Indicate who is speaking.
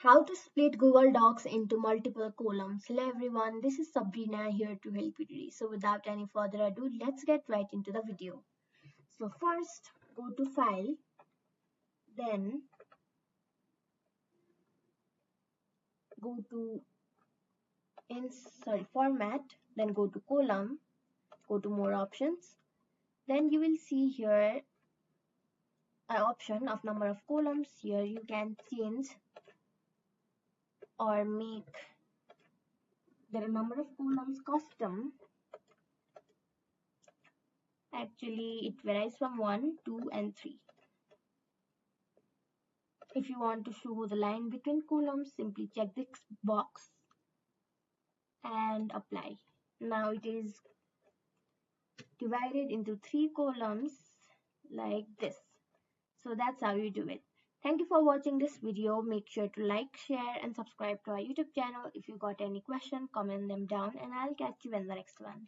Speaker 1: How to split Google Docs into multiple columns. Hello everyone, this is Sabrina here to help you today. So without any further ado, let's get right into the video. So first, go to File, then go to Format, then go to Column, go to More Options. Then you will see here an option of number of columns. Here you can change or make the number of columns custom. Actually, it varies from 1, 2, and 3. If you want to show the line between columns, simply check this box and apply. Now it is divided into 3 columns like this. So that's how you do it. Thank you for watching this video. Make sure to like, share, and subscribe to our YouTube channel. If you got any question, comment them down and I'll catch you in the next one.